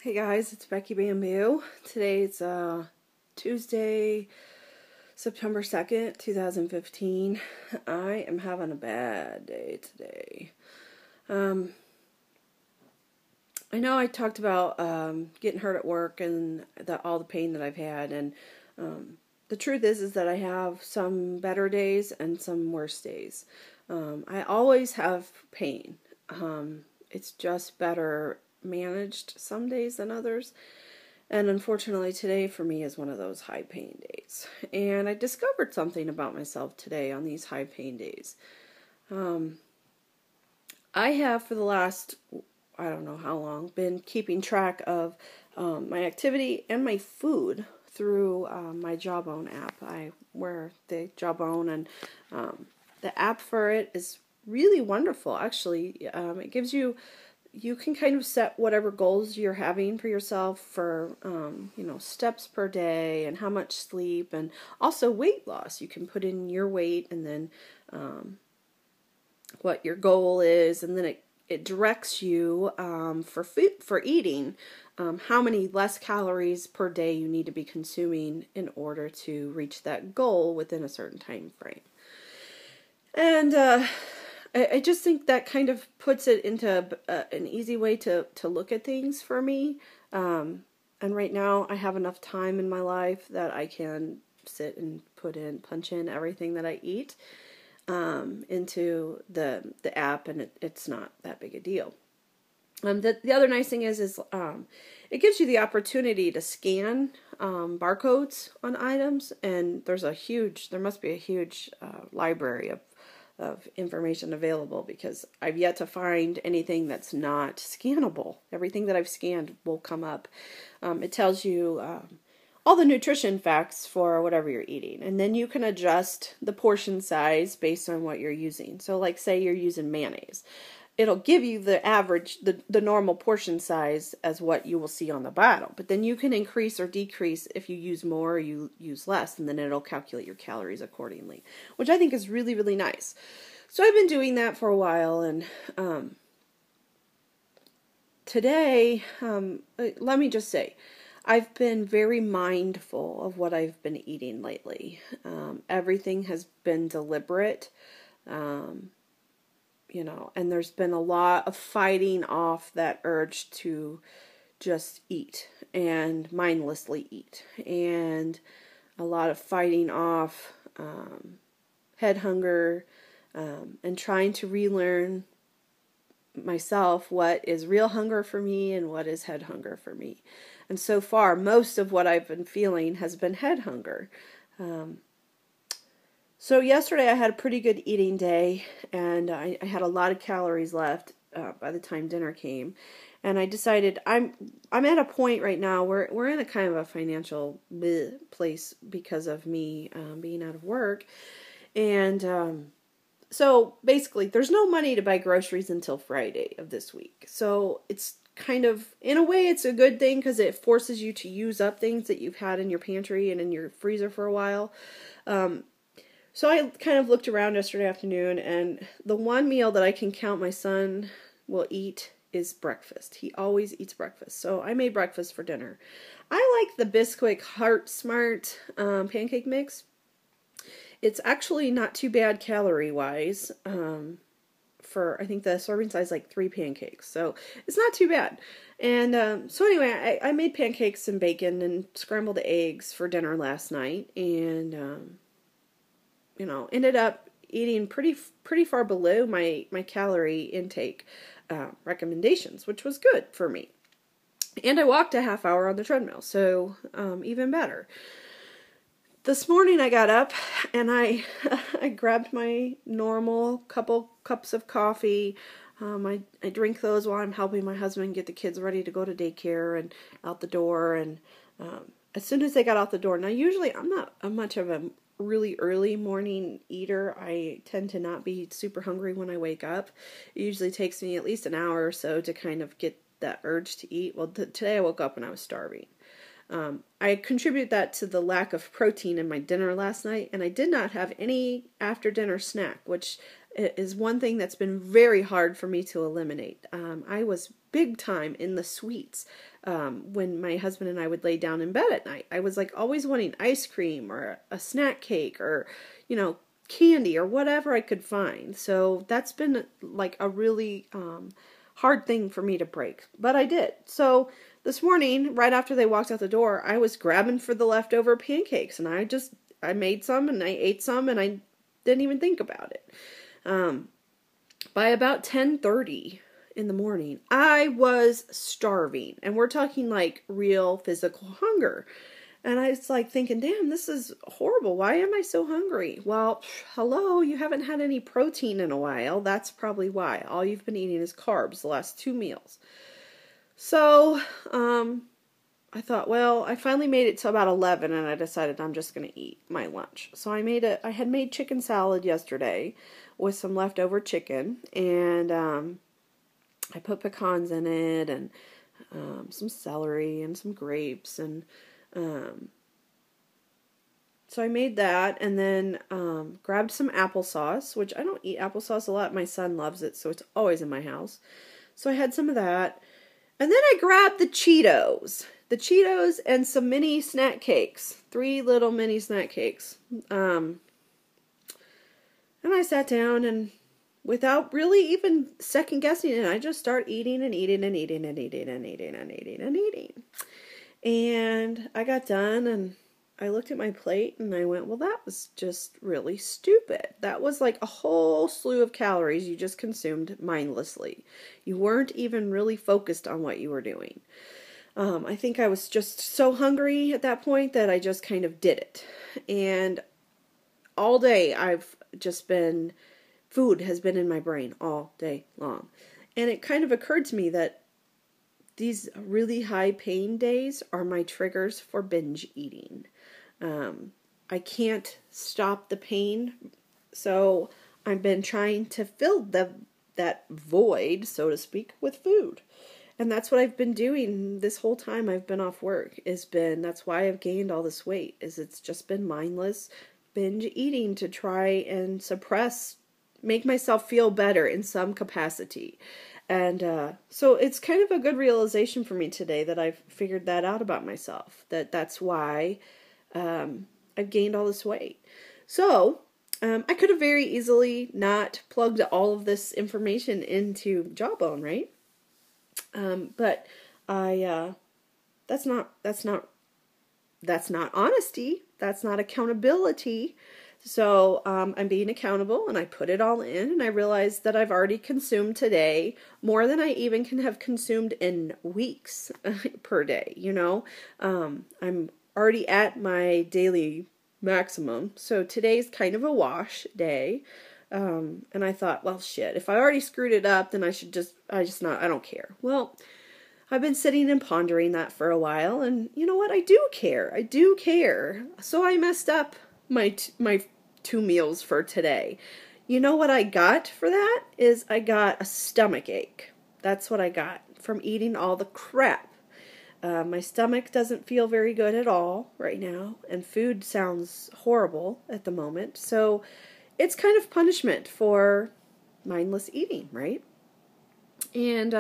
Hey guys, it's Becky Bamboo. Today's Tuesday, September 2nd, 2015. I am having a bad day today. I know I talked about getting hurt at work and all the pain that I've had, and the truth is that I have some better days and some worse days. I always have pain. It's just better managed some days than others. And unfortunately today for me is one of those high pain days. And I discovered something about myself today on these high pain days. I have for the last, I don't know how long, been keeping track of my activity and my food through my Jawbone app. I wear the Jawbone, and the app for it is really wonderful. Actually, it gives you can kind of set whatever goals you're having for yourself for, steps per day and how much sleep, and also weight loss. You can put in your weight and then what your goal is, and then it directs you for eating, how many less calories per day you need to be consuming in order to reach that goal within a certain time frame. And I just think that kind of puts it into an easy way to look at things for me. And right now I have enough time in my life that I can sit and punch in everything that I eat into the app, and it's not that big a deal. The other nice thing is it gives you the opportunity to scan barcodes on items, and there must be a huge library of information available, because I've yet to find anything that's not scannable. Everything that I've scanned will come up. It tells you all the nutrition facts for whatever you're eating, and then you can adjust the portion size based on what you're using. So like say you're using mayonnaise, it'll give you the average, the normal portion size as what you will see on the bottle. But then you can increase or decrease if you use more or you use less, and then it'll calculate your calories accordingly, which I think is really, really nice. So I've been doing that for a while, and today, let me just say, I've been very mindful of what I've been eating lately. Everything has been deliberate. And there's been a lot of fighting off that urge to just eat and mindlessly eat, and a lot of fighting off head hunger, and trying to relearn myself what is real hunger for me and what is head hunger for me. And so far, most of what I've been feeling has been head hunger. So yesterday I had a pretty good eating day, and I had a lot of calories left by the time dinner came, and I decided I'm at a point right now where we're in a kind of a financial place because of me being out of work, and so basically there's no money to buy groceries until Friday of this week. So it's kind of, in a way, it's a good thing because it forces you to use up things that you've had in your pantry and in your freezer for a while. So I kind of looked around yesterday afternoon, and the one meal that I can count my son will eat is breakfast. He always eats breakfast. So I made breakfast for dinner. I like the Bisquick Heart Smart pancake mix. It's actually not too bad calorie-wise. I think the serving size is like 3 pancakes. So it's not too bad. And so anyway, I made pancakes and bacon and scrambled eggs for dinner last night, and ended up eating pretty far below my calorie intake recommendations, which was good for me. And I walked a half hour on the treadmill, so even better. This morning I got up and I grabbed my normal couple cups of coffee. I drink those while I'm helping my husband get the kids ready to go to daycare and out the door. And as soon as they got out the door, now usually I'm not much of a really early morning eater. I tend to not be super hungry when I wake up. It usually takes me at least an hour or so to kind of get that urge to eat. Well, today I woke up and I was starving. I contribute that to the lack of protein in my dinner last night, and I did not have any after dinner snack, which is one thing that's been very hard for me to eliminate. I was big time in the sweets when my husband and I would lay down in bed at night. I was like always wanting ice cream or a snack cake or, candy or whatever I could find. So that's been like a really hard thing for me to break. But I did. So this morning, right after they walked out the door, I was grabbing for the leftover pancakes, and I made some and I ate some and I didn't even think about it. By about 10:30 in the morning, I was starving, and we're talking like real physical hunger. And I was like thinking, damn, this is horrible. Why am I so hungry? Well, hello, you haven't had any protein in a while. That's probably why. All you've been eating is carbs the last 2 meals. So, I thought, well, I finally made it to about 11, and I decided I'm just going to eat my lunch. So I had made chicken salad yesterday with some leftover chicken, and I put pecans in it, and some celery, and some grapes, and so I made that, and then grabbed some applesauce, which I don't eat applesauce a lot. My son loves it, so it's always in my house. So I had some of that, and then I grabbed the Cheetos and some mini snack cakes, 3 little mini snack cakes. And I sat down, and without really even second guessing it, I just started eating and eating and eating and eating and eating and eating and eating. And I got done, and I looked at my plate, and I went, well, that was just really stupid. That was like a whole slew of calories you just consumed mindlessly. You weren't even really focused on what you were doing. I think I was just so hungry at that point that I just kind of did it. And all day food has been in my brain all day long. And it kind of occurred to me that these really high pain days are my triggers for binge eating. I can't stop the pain, so I've been trying to fill that void, so to speak, with food. And that's what I've been doing this whole time I've been off work. That's why I've gained all this weight, it's just been mindless binge eating to try and make myself feel better in some capacity. And so it's kind of a good realization for me today that I've figured that out about myself, that's why I've gained all this weight. So I could have very easily not plugged all of this information into Jawbone, right? But that's not honesty. That's not accountability. So I'm being accountable, and I put it all in, and I realized that I've already consumed today more than I even can have consumed in weeks per day, I'm already at my daily maximum, so today's kind of a wash day, and I thought, well, shit, if I already screwed it up, then I don't care. Well, I've been sitting and pondering that for a while, and you know what, I do care, so I messed up my 2 meals for today. You know what I got for that is I got a stomach ache. That's what I got from eating all the crap. My stomach doesn't feel very good at all right now, and food sounds horrible at the moment. So it's kind of punishment for mindless eating, right? And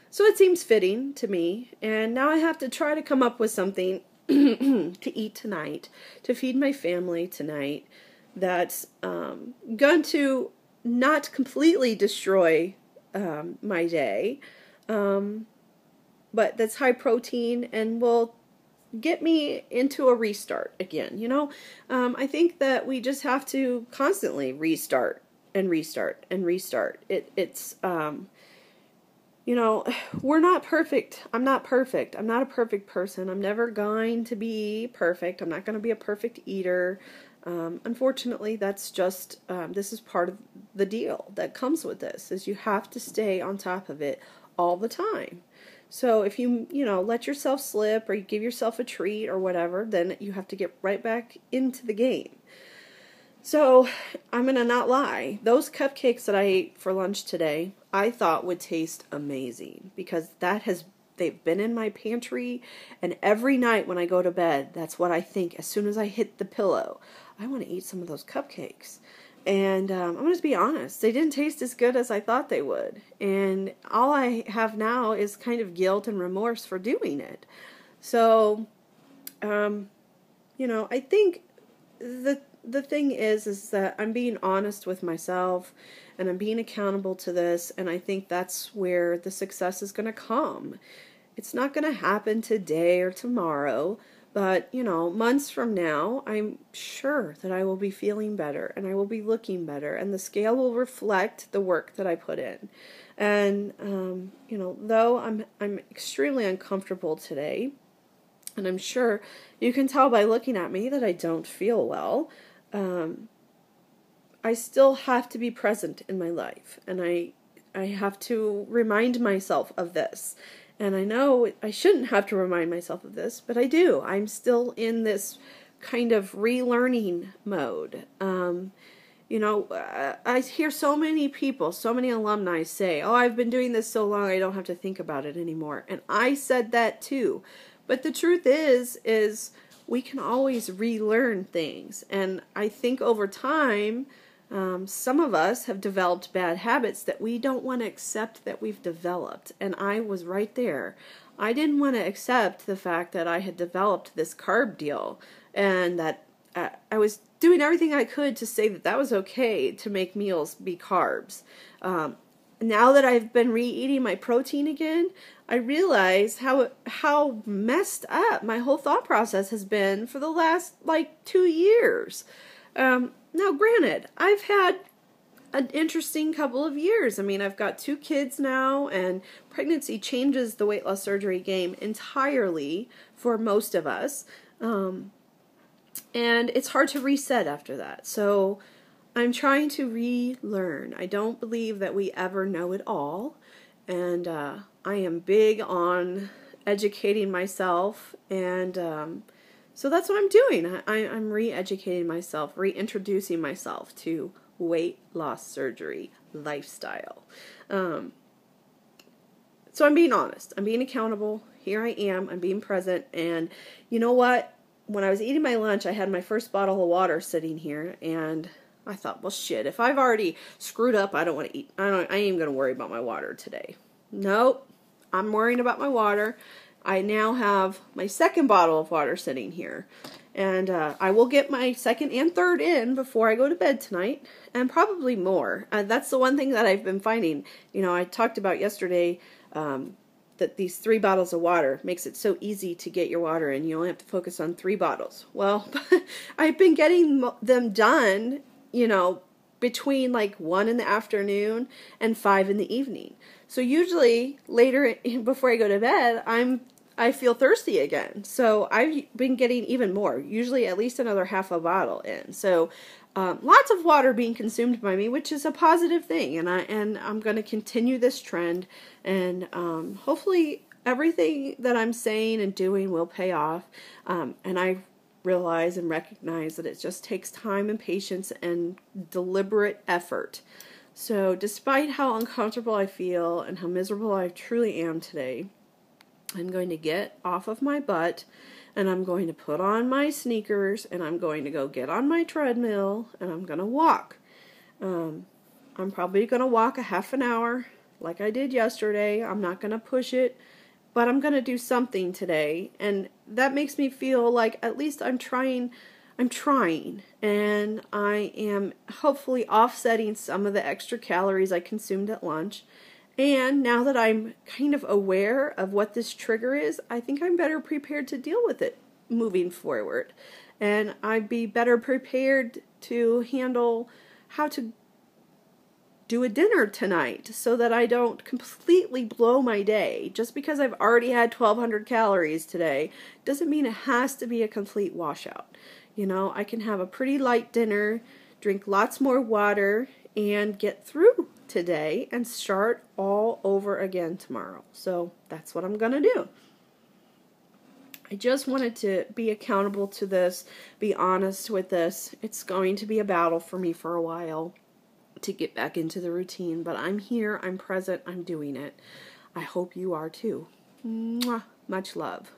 so it seems fitting to me. And now I have to try to come up with something to eat tonight, to feed my family tonight, that's going to not completely destroy my day, but that's high protein and will get me into a restart again. I think that we just have to constantly restart and restart and restart. We're not perfect. I'm not perfect. I'm not a perfect person. I'm never going to be perfect. I'm not going to be a perfect eater. Unfortunately, that's just, this is part of the deal that comes with this, is you have to stay on top of it all the time. So if you let yourself slip, or you give yourself a treat or whatever, then you have to get right back into the game. So I'm going to not lie. Those cupcakes that I ate for lunch today, I thought would taste amazing, because they've been in my pantry, and every night when I go to bed, that's what I think as soon as I hit the pillow. I want to eat some of those cupcakes. And I'm going to be honest, they didn't taste as good as I thought they would. And all I have now is kind of guilt and remorse for doing it. So, I think the thing is that I'm being honest with myself and I'm being accountable to this, and I think that's where the success is going to come. It's not going to happen today or tomorrow, but, months from now, I'm sure that I will be feeling better and I will be looking better, and the scale will reflect the work that I put in. And, though I'm extremely uncomfortable today, and I'm sure you can tell by looking at me that I don't feel well, I still have to be present in my life, and I have to remind myself of this. And I know I shouldn't have to remind myself of this, but I do. I'm still in this kind of relearning mode. I hear so many people, so many alumni say, "Oh, I've been doing this so long, I don't have to think about it anymore." And I said that too. But the truth is we can always relearn things. And I think over time, some of us have developed bad habits that we don't want to accept that we've developed. And I was right there. I didn't want to accept the fact that I had developed this carb deal, and that I was doing everything I could to say that was okay to make meals be carbs. Now that I've been re-eating my protein again, I realize how messed up my whole thought process has been for the last 2 years. Now, granted, I've had an interesting couple of years. I mean, I've got 2 kids now, and pregnancy changes the weight loss surgery game entirely for most of us. And it's hard to reset after that. So I'm trying to relearn. I don't believe that we ever know it all. And I am big on educating myself. And so that's what I'm doing. I'm re-educating myself, reintroducing myself to weight loss surgery lifestyle. So I'm being honest. I'm being accountable. Here I am. I'm being present. And you know what? When I was eating my lunch, I had my first bottle of water sitting here, and I thought, well, shit, if I've already screwed up, I don't want to eat. I ain't even going to worry about my water today. Nope. I'm worrying about my water. I now have my second bottle of water sitting here. And I will get my second and third in before I go to bed tonight, and probably more. That's the one thing that I've been finding. I talked about yesterday that these 3 bottles of water makes it so easy to get your water in. You only have to focus on 3 bottles. Well, I've been getting them done, between 1 in the afternoon and 5 in the evening. So usually later before I go to bed, I feel thirsty again. So I've been getting even more, usually at least another half a bottle in. So lots of water being consumed by me, which is a positive thing. And I'm going to continue this trend, and hopefully everything that I'm saying and doing will pay off. And I realize and recognize that it just takes time and patience and deliberate effort. So despite how uncomfortable I feel and how miserable I truly am today, I'm going to get off of my butt, and I'm going to put on my sneakers, and I'm going to go get on my treadmill, and I'm going to walk. I'm probably going to walk a half an hour like I did yesterday. I'm not going to push it, but I'm going to do something today, and that makes me feel like at least I'm trying, and I am hopefully offsetting some of the extra calories I consumed at lunch. And now that I'm kind of aware of what this trigger is, I think I'm better prepared to deal with it moving forward. And I'd be better prepared to handle how to do a dinner tonight so that I don't completely blow my day. Just because I've already had 1,200 calories today doesn't mean it has to be a complete washout. I can have a pretty light dinner, drink lots more water, and get through today and start all over again tomorrow. So that's what I'm going to do. I just wanted to be accountable to this, be honest with this. It's going to be a battle for me for a while to get back into the routine, but I'm here, I'm present, I'm doing it. I hope you are too. Mwah. Much love.